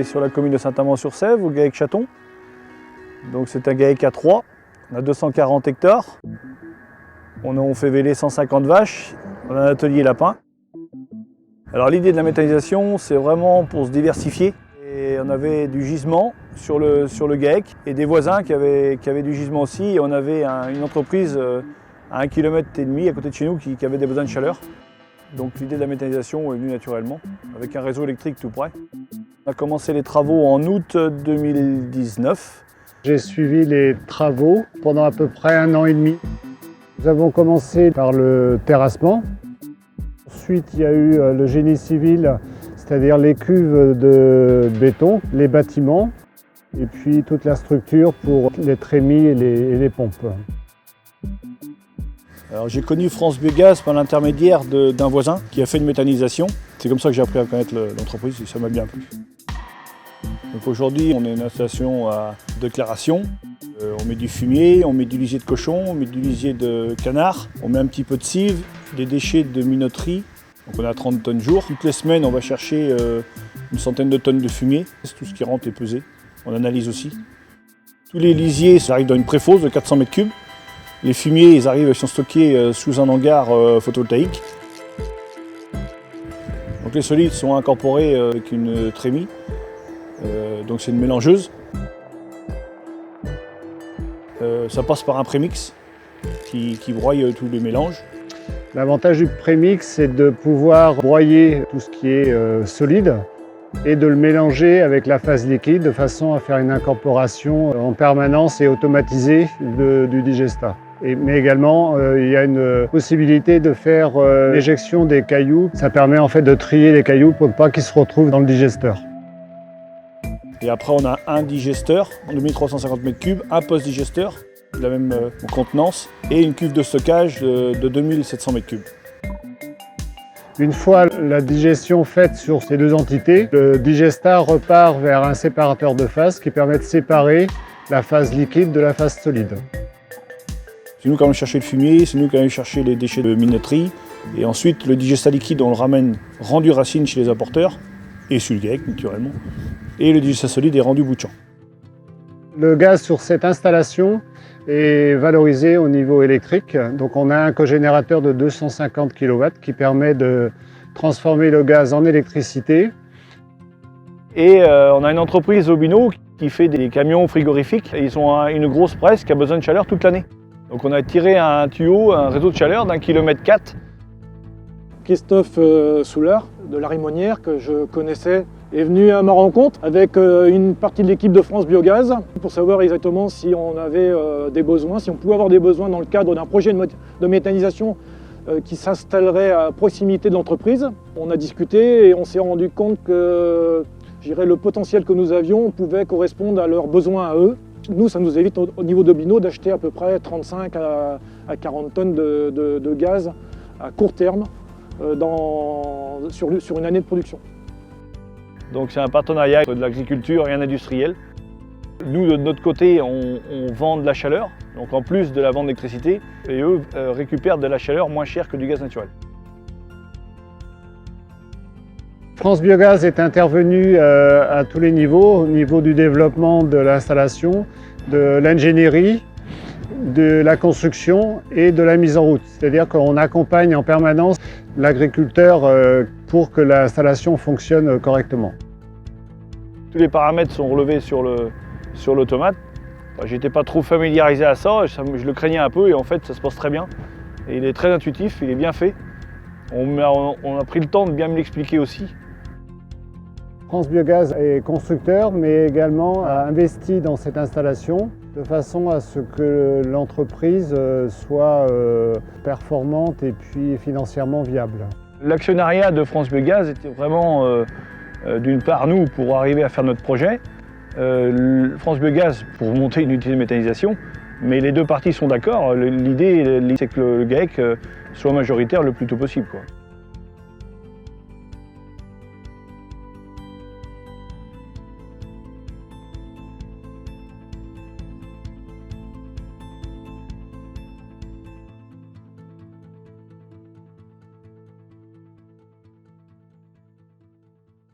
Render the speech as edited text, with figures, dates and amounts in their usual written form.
est sur la commune de Saint-Amand-sur-Sèvre, au GAEC Chaton. Donc c'est un GAEC à 3, on a 240 hectares. On fait véler 150 vaches, on a un atelier lapin. Alors l'idée de la méthanisation, c'est vraiment pour se diversifier. Et on avait du gisement sur le GAEC et des voisins qui avaient du gisement aussi. Et on avait une entreprise à 1,5 km à côté de chez nous qui avait des besoins de chaleur. Donc l'idée de la méthanisation est venue naturellement, avec un réseau électrique tout près. On a commencé les travaux en août 2019. J'ai suivi les travaux pendant à peu près 1 an et demi. Nous avons commencé par le terrassement. Ensuite, il y a eu le génie civil, c'est-à-dire les cuves de béton, les bâtiments, et puis toute la structure pour les trémies et les pompes. Alors, j'ai connu France Biogaz par l'intermédiaire d'un voisin qui a fait une méthanisation. C'est comme ça que j'ai appris à connaître l'entreprise et ça m'a bien plu. Donc aujourd'hui, on est une installation à déclaration. On met du fumier, on met du lisier de cochon, on met du lisier de canard, on met un petit peu de cive, des déchets de minoterie. Donc on a 30 tonnes jour. Toutes les semaines, on va chercher une centaine de tonnes de fumier. C'est tout ce qui rentre est pesé. On analyse aussi. Tous les lisiers, ça arrive dans une préfosse de 400 m3. Les fumiers, ils sont stockés sous un hangar photovoltaïque. Donc les solides sont incorporés avec une trémie. Donc c'est une mélangeuse. Ça passe par un prémix qui broie tous les mélanges. L'avantage du prémix, c'est de pouvoir broyer tout ce qui est solide et de le mélanger avec la phase liquide de façon à faire une incorporation en permanence et automatisée du digestat. Mais également, il y a une possibilité de faire l'éjection des cailloux. Ça permet en fait de trier les cailloux pour ne pas qu'ils se retrouvent dans le digesteur. Et après, on a un digesteur de 1350 m3, un post-digesteur de la même contenance et une cuve de stockage de 2700 m3. Une fois la digestion faite sur ces deux entités, le digestat repart vers un séparateur de phase qui permet de séparer la phase liquide de la phase solide. C'est nous qui allons chercher le fumier, c'est nous qui allons chercher les déchets de minoterie. Et ensuite, le digestat liquide, on le ramène rendu racine chez les apporteurs et sur le GAEC naturellement. Et le digestat solide est rendu bout de champ. Le gaz sur cette installation est valorisé au niveau électrique. Donc on a un cogénérateur de 250 kW qui permet de transformer le gaz en électricité. Et on a une entreprise Obino qui fait des camions frigorifiques. Et ils ont une grosse presse qui a besoin de chaleur toute l'année. Donc on a tiré un tuyau, un réseau de chaleur d'1,4 km. Christophe Soulard de la Rimonière, que je connaissais, est venu à ma rencontre avec une partie de l'équipe de France Biogaz pour savoir exactement si on avait des besoins, si on pouvait avoir des besoins dans le cadre d'un projet de méthanisation qui s'installerait à proximité de l'entreprise. On a discuté et on s'est rendu compte que le potentiel que nous avions pouvait correspondre à leurs besoins à eux. Nous, ça nous évite au niveau d'Obino d'acheter à peu près 35 à 40 tonnes de gaz à court terme sur une année de production. Donc c'est un partenariat entre de l'agriculture et un industriel. Nous, de notre côté, on vend de la chaleur, donc en plus de la vente d'électricité, et eux récupèrent de la chaleur moins chère que du gaz naturel. France Biogaz est intervenu à tous les niveaux, au niveau du développement de l'installation, de l'ingénierie, de la construction et de la mise en route. C'est-à-dire qu'on accompagne en permanence l'agriculteur pour que l'installation fonctionne correctement. Tous les paramètres sont relevés sur l'automate. J'étais pas trop familiarisé à ça, je le craignais un peu et en fait ça se passe très bien. Et il est très intuitif, il est bien fait. On a pris le temps de bien me l'expliquer aussi. France Biogaz est constructeur mais également a investi dans cette installation de façon à ce que l'entreprise soit performante et puis financièrement viable. L'actionnariat de France Biogaz était vraiment d'une part nous pour arriver à faire notre projet, France Biogaz pour monter une unité de méthanisation, mais les deux parties sont d'accord. L'idée c'est que le GAEC soit majoritaire le plus tôt possible, quoi.